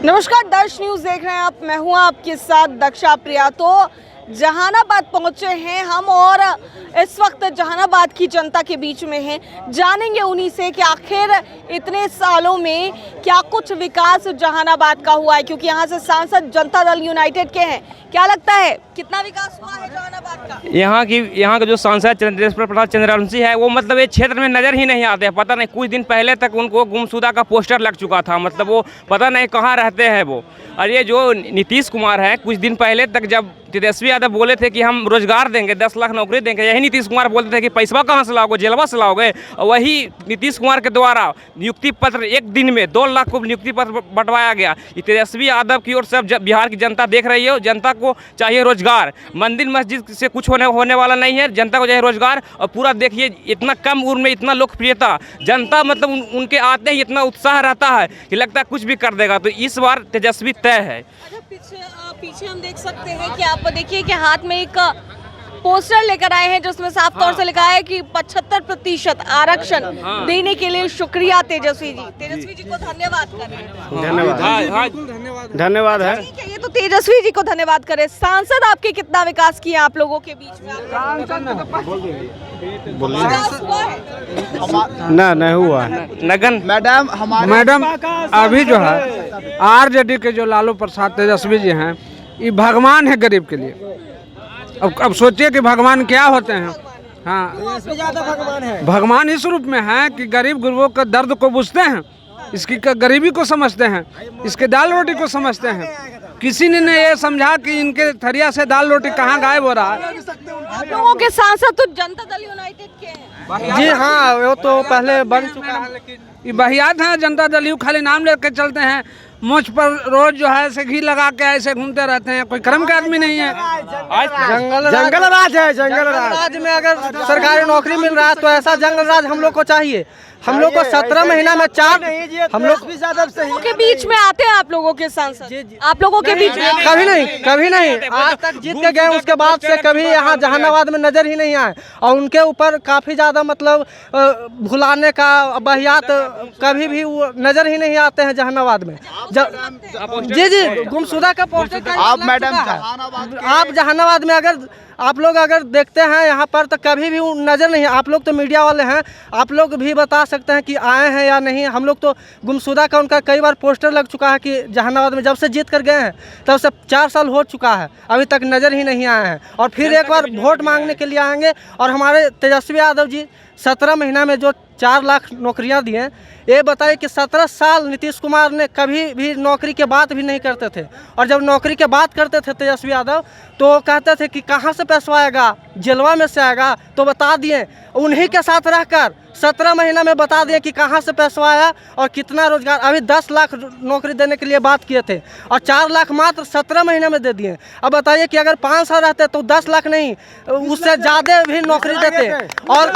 नमस्कार, दर्श न्यूज देख रहे हैं आप। मैं हूं आपके साथ दक्षा प्रिया। तो जहानाबाद पहुंचे हैं हम और इस वक्त जहानाबाद की जनता के बीच में हैं। जानेंगे उन्हीं से कि आखिर इतने सालों में क्या कुछ विकास जहानाबाद का हुआ है, क्योंकि यहाँ से सांसद जनता दल यूनाइटेड के हैं। क्या लगता है कितना विकास हुआ है जहानाबाद का? यहाँ का जो सांसद चंद्रेश्वर प्रसाद चंद्रवंशी है वो मतलब ये क्षेत्र में नज़र ही नहीं आते हैं। पता नहीं कुछ दिन पहले तक उनको गुमशुदा का पोस्टर लग चुका था, मतलब वो पता नहीं कहाँ रहते हैं वो। और ये जो नीतीश कुमार है, कुछ दिन पहले तक जब तेजस्वी यादव बोले थे कि हम रोजगार देंगे, 10 लाख नौकरी देंगे, यही नीतीश कुमार बोलते थे कि पैसा कहाँ से लाओगे, जेलवा से लाओगे। और वही नीतीश कुमार के द्वारा नियुक्ति पत्र एक दिन में 2 लाख को नियुक्ति पत्र बंटवाया गया। ये तेजस्वी यादव की ओर से बिहार की जनता देख रही है। जनता को चाहिए रोजगार, मंदिर मस्जिद से कुछ होने वाला नहीं है। जनता को चाहिए रोजगार। और पूरा देखिए इतना कम उम्र में इतना लोकप्रियता, जनता मतलब उनके आते ही इतना उत्साह रहता है कि लगता है कुछ भी कर देगा। तो इस बार तेजस्वी तय है। पीछे हम देख सकते हैं कि आप देखिए कि हाथ में एक पोस्टर लेकर आए हैं जिसमें साफ तौर से लिखा है कि 75% आरक्षण देने के लिए शुक्रिया तेजस्वी जी। तेजस्वी जी को धन्यवाद करें। धन्यवाद है। ठीक है, ये तो तेजस्वी जी को धन्यवाद करें। सांसद आपके कितना विकास किया आप लोगों के बीच में? विकास हुआ है? नहीं हुआ नगन मैडम अभी जो है आरजेडी के जो लालू प्रसाद तेजस्वी जी हैं, ये भगवान है गरीब के लिए। अब सोचिए कि भगवान क्या होते हैं। हाँ, भगवान इस रूप में है कि गरीब गुरुओं के दर्द को बुझते हैं, इसकी गरीबी को समझते हैं, इसके दाल रोटी को समझते हैं। किसी ने ये समझा कि इनके थरिया से दाल रोटी कहाँ गायब हो रहा है। आप लोगों के सांसद तो जनता दल यूनाइटेड के हैं। जी हाँ, वो तो पहले बन चुका है, लेकिन ये बहियात हैं। जनता दल यू खाली नाम लेके चलते हैं, मुझ पर रोज जो है ऐसे घी लगा के ऐसे घूमते रहते हैं। कोई कर्म का आदमी नहीं है। जंगल राज है। जंगल राज में अगर सरकारी नौकरी मिल रहा है तो ऐसा जंगल राज हम लोग को चाहिए। हम लोग को 17 महीना में 4 हम लोग के बीच में आते हैं आप लोगों के सांसद। आप लोगों के बीच में कभी नहीं आज तक जीत के गए, उसके बाद से कभी यहाँ जहानाबाद में नजर ही नहीं आए। और उनके ऊपर काफी ज्यादा मतलब भुलाने का बहियात कभी भी वो नजर ही नहीं आते हैं जहानाबाद में। जी गुमशुदा का पोस्टर आप मैडम आप जहानाबाद में आप लोग अगर देखते हैं यहाँ पर तो कभी भी नज़र नहीं। आप लोग तो मीडिया वाले हैं, आप लोग भी बता सकते हैं कि आए हैं या नहीं। हम लोग तो गुमशुदा का उनका कई बार पोस्टर लग चुका है कि जहानाबाद में जब से जीत कर गए हैं तब से 4 साल हो चुका है, अभी तक नज़र ही नहीं आए हैं। और फिर एक बार वोट मांगने के लिए आएंगे। और हमारे तेजस्वी यादव जी 17 महीना में जो 4 लाख नौकरियां दी हैं, ये बताइए कि 17 साल नीतीश कुमार ने कभी भी नौकरी के बात भी नहीं करते थे। और जब नौकरी के बात करते थे तेजस्वी यादव तो कहते थे कि कहाँ से पैसा आएगा, जेलवा में से आएगा। तो बता दिए, उन्हीं के साथ रहकर 17 महीना में बता दिए कि कहाँ से पैसा आया और कितना रोजगार। अभी 10 लाख नौकरी देने के लिए बात किए थे और 4 लाख मात्र 17 महीने में दे दिए। अब बताइए कि अगर 5 साल रहते तो 10 लाख नहीं, उससे ज़्यादा भी नौकरी देते। और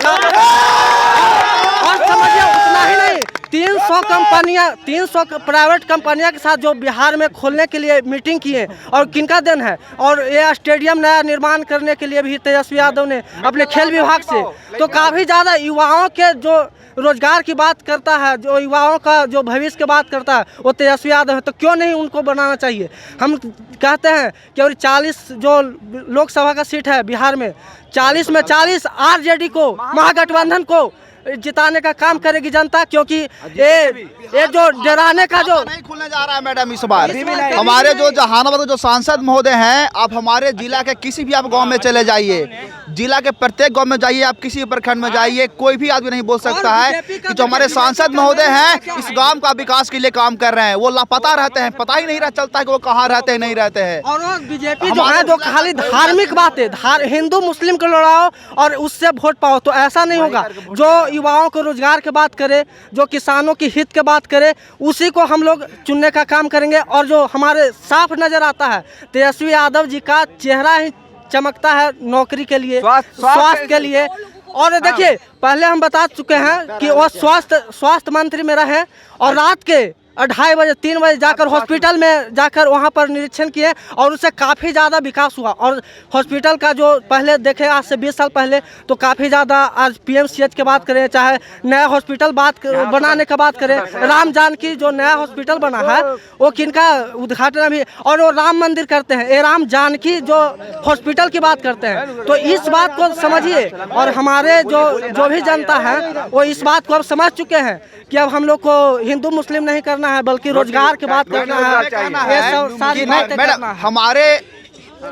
समझिए उतना ही नहीं, 300 प्राइवेट कंपनियां के साथ जो बिहार में खोलने के लिए मीटिंग किए और किनका दिन है। और ये स्टेडियम नया निर्माण करने के लिए भी तेजस्वी यादव ने अपने खेल विभाग से तो काफ़ी ज़्यादा युवाओं के जो रोजगार की बात करता है, जो युवाओं का जो भविष्य की बात करता है वो तेजस्वी यादव है। तो क्यों नहीं उनको बनाना चाहिए। हम कहते हैं कि और 40 जो लोकसभा का सीट है बिहार में, 40 में 40 आरजेडी को, महागठबंधन को जिताने का काम करेगी जनता। क्योंकि ये जो डराने का जो नहीं खुलने जा रहा है मैडम इस बार। हमारे जो जहानाबाद जो सांसद महोदय हैं, आप हमारे जिला के किसी भी आप गांव में चले जाइए, जिला के प्रत्येक गांव में जाइए, आप किसी प्रखंड में जाइए, कोई भी आदमी नहीं बोल सकता है कि जो हमारे सांसद महोदय हैं इस गांव का विकास के लिए काम कर रहे हैं। वो लापता रहते हैं, पता ही नहीं चलता है कि वो कहाँ रहते हैं, नहीं रहते हैं। और बीजेपी जो है जो खाली धार्मिक बातें, हिंदू मुस्लिम को लड़ाओ और उससे वोट पाओ, तो ऐसा नहीं होगा। जो युवाओं को रोजगार की बात करे, जो किसानों की हित की बात करे, उसी को हम लोग चुनने का काम करेंगे। और जो हमारे साफ नजर आता है तेजस्वी यादव जी का चेहरा ही चमकता है नौकरी के लिए, स्वास्थ्य के लिए। और देखिए पहले हम बता चुके हैं कि वो स्वास्थ्य मंत्री में रहे और रात के 2:30 बजे 3 बजे जाकर हॉस्पिटल में जाकर वहाँ पर निरीक्षण किए और उससे काफ़ी ज़्यादा विकास हुआ। और हॉस्पिटल का जो पहले देखे आज से 20 साल पहले तो काफ़ी ज़्यादा, आज PMCH की बात करें, चाहे नया हॉस्पिटल बनाने का बात करें, राम जानकी जो नया हॉस्पिटल बना है वो किनका उद्घाटन अभी, और वो राम मंदिर करते हैं, ये राम जानकी जो हॉस्पिटल की बात करते हैं। तो इस बात को समझिए, और हमारे जो भी जनता है वो इस बात को अब समझ चुके हैं कि अब हम लोग को हिंदू मुस्लिम नहीं करना है बल्कि रोजगार की बात करना है। ये सब सारी बातें करना है। हमारे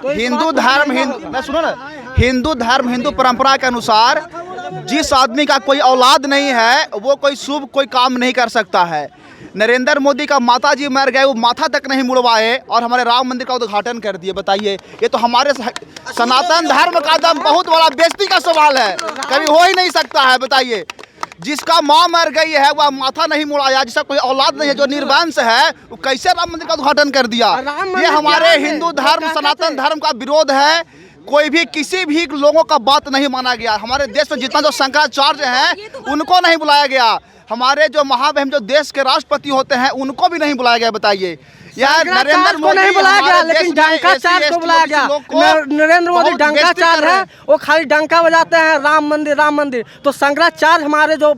हिंदू धर्म, मैं सुनो ना, हिंदू धर्म हिंदू परंपरा के अनुसार जिस आदमी का कोई औलाद नहीं है वो कोई शुभ कोई काम नहीं कर सकता है। नरेंद्र मोदी का माता जी मर गए, वो माथा तक नहीं मुड़वाए और हमारे राम मंदिर का उद्घाटन कर दिए। बताइए, ये तो हमारे सनातन धर्म का दम बहुत बड़ा बेइज्जती का सवाल है, कभी हो ही नहीं सकता है। बताइए, जिसका माँ मर गई है वह माथा नहीं मुड़ाया, जिसका कोई औलाद नहीं है, जो निर्वंश है, वो कैसे राम मंदिर का उद्घाटन कर दिया? ये हमारे हिंदू धर्म सनातन धर्म का विरोध है। कोई भी किसी भी लोगों का बात नहीं माना गया। हमारे देश में जितना जो शंकराचार्य हैं उनको नहीं बुलाया गया। हमारे जो महामहिम जो देश के राष्ट्रपति होते हैं उनको भी नहीं बुलाया गया। बताइए, यार नरेंद्र को नहीं बुलाया गया, लेकिन डंकाचार्य को बुलाया गया। नरेंद्र मोदी डंकाचार्य है, वो खाली डंका बजाते हैं राम मंदिर राम मंदिर। तो शंकराचार्य हमारे जो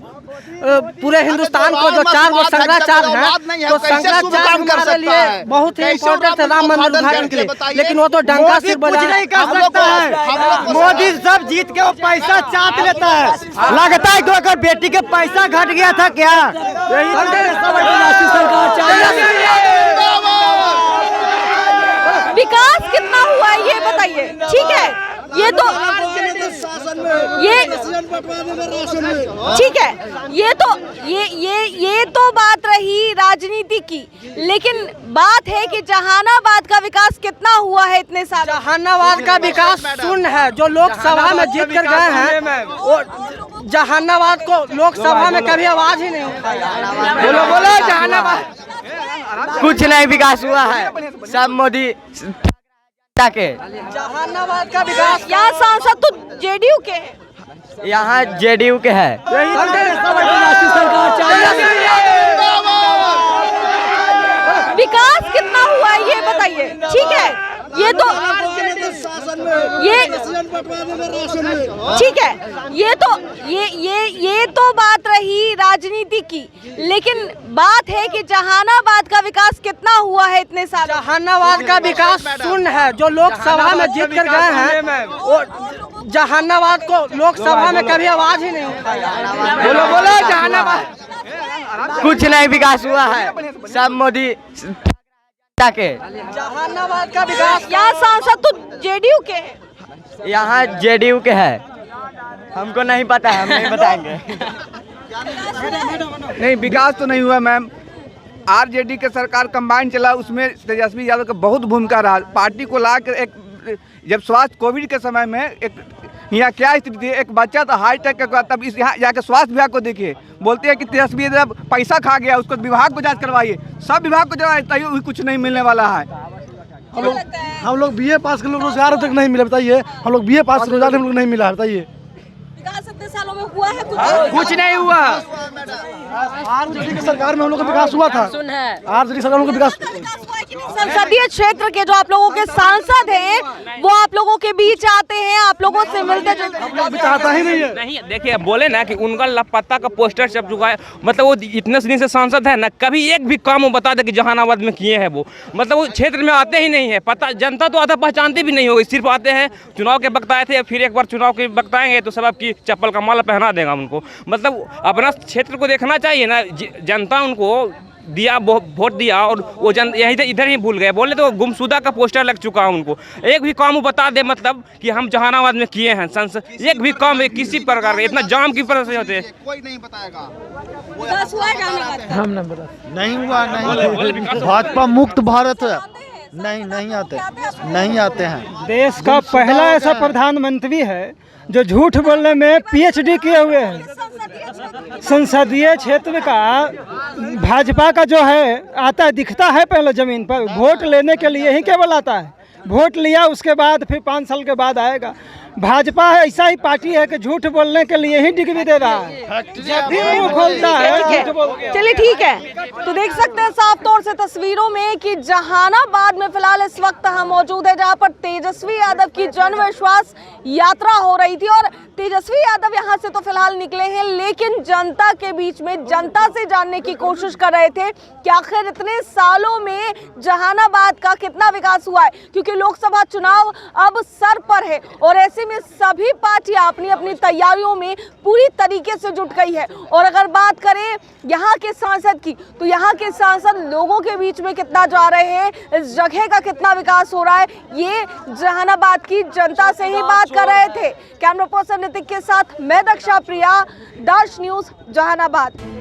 पूरे हिंदुस्तान को जो 4 वो शंकराचार्य हैं, तो शंकराचार्य हमारे लिए बहुत ही इम्पोर्टेंट है राम मंदिर उद्घाटन के लिए, लेकिन वो तो डंका सिर्फ बजा नहीं कर सकता है। मोदी सब जीत के वो पैसा चाट लेता है। लगता है कि अगर बेटी के पैसा घट गया था क्या? विकास कितना हुआ है ये बताइए। ठीक है, ये तो ठीक है, ये तो बात रही राजनीति की, लेकिन बात है कि जहानाबाद का विकास कितना हुआ है इतने साल। जहानाबाद का विकास शून्य है। जो लोकसभा में जीत कर गए हैं वो जहानाबाद को लोकसभा में कभी आवाज ही नहीं उठाई। बोलो जहानाबाद कुछ नहीं विकास हुआ है, सब मोदी के। जहानाबाद का विकास, यहाँ सांसद तो JDU के हैं, यहाँ JDU के है। विकास कितना हुआ है ये बताइए। ठीक है, ये तो ठीक है, ये तो बात रही राजनीति की, लेकिन बात है कि जहानाबाद का विकास कितना हुआ है इतने साल। जहानाबाद का विकास शून्य है। जो लोकसभा में जीत कर गए हैं वो जहानाबाद को लोकसभा में कभी आवाज ही नहीं उठाई। बोलो जहानाबाद कुछ नहीं विकास हुआ है, सब मोदी के। जहानाबाद का विकास, यहाँ सांसद तो JDU के हैं, यहाँ JDU के है। हमको नहीं पता है, हम नहीं बताएंगे। नहीं, विकास तो नहीं हुआ मैम। RJD के सरकार कंबाइन चला, उसमें तेजस्वी यादव का बहुत भूमिका रहा। पार्टी को लाकर एक, जब स्वास्थ्य कोविड के समय में एक यहाँ क्या स्थिति थी, एक बच्चा था हाईटेक का, तब इस यहाँ जाकर स्वास्थ्य विभाग को देखिए, बोलते हैं कि तेजस्वी यादव पैसा खा गया, उसको विभाग को जांच करवाइए। सब विभाग को जांच, कुछ नहीं मिलने वाला है। हम लोग BA पास के लोग रोजगार तक नहीं मिला। बताइए, हम लोग BA पास रोजगार हम लोग नहीं मिला। बताइए, विकास इतने सालों में हुआ है कुछ नहीं हुआ। RJD की सरकार में हम लोग का विकास हुआ था। RJD सरकार का विकास, संसदीय क्षेत्र के जो आप लोगों के सांसद हैं वो आप लोगों के बीच आते हैं, आप लोगों से मिलते जुलते। चाहता ही नहीं है। नहीं, देखिए बोले ना कि उनका लापता का पोस्टर छप चुका है। मतलब वो इतने दिन से सांसद है ना, कभी एक भी काम वो बता दे कि जहानाबाद में किए हैं वो, मतलब वो क्षेत्र में आते ही नहीं है। पता जनता तो आधा पहचानती भी नहीं होगी, सिर्फ आते हैं चुनाव के वक्त आए थे, फिर एक बार चुनाव के वक्त आएंगे तो सब आपकी चप्पल का माला पहना देगा उनको। मतलब अपना क्षेत्र को देखना चाहिए ना। जनता उनको दिया, वोट दिया और वो यहीं इधर ही भूल गए। बोले तो गुमशुदा का पोस्टर लग चुका है उनको। एक भी काम वो बता दे मतलब कि हम जहानाबाद में किए हैं संसद, एक भी काम किसी प्रकार का, इतना जाम की तरह से होते हैं, कोई नहीं बताएगा। हम नहीं हुआ, नहीं। भाजपा मुक्त भारत है। नहीं आते हैं। देश का पहला ऐसा प्रधानमंत्री है जो झूठ बोलने में PhD किए हुए हैं। संसदीय क्षेत्र का भाजपा का जो है आता है, दिखता है पहले ज़मीन पर, वोट लेने के लिए ही केवल आता है। वोट लिया उसके बाद फिर 5 साल के बाद आएगा। भाजपा ऐसा ही पार्टी है कि झूठ बोलने के लिए ही डिग्री दे रहा है। जब भी मुंह खोलता है झूठ बोल के। चलिए ठीक है, तो देख सकते हैं साफ तौर से तस्वीरों में कि जहानाबाद में फिलहाल इस वक्त हम मौजूद है, जहां पर तेजस्वी यादव की जन विश्वास यात्रा हो रही थी और तेजस्वी यादव यहां से तो फिलहाल निकले हैं, लेकिन जनता के बीच में जनता से जानने की कोशिश कर रहे थे कि आखिर इतने सालों में जहानाबाद का कितना विकास हुआ है, क्योंकि लोकसभा चुनाव अब सर पर है और ऐसे में सभी पार्टियां अपनी अपनी तैयारियों में पूरी तरीके से जुट गई है। और अगर बात करें यहाँ के सांसद की, तो यहाँ के सांसद लोगों के बीच में कितना जा रहे हैं, इस जगह का कितना विकास हो रहा है, ये जहानाबाद की जनता से ही बात कर रहे थे। कैमरा पर्सन नितिक के साथ मैं दक्षा प्रिया, दर्श न्यूज जहानाबाद।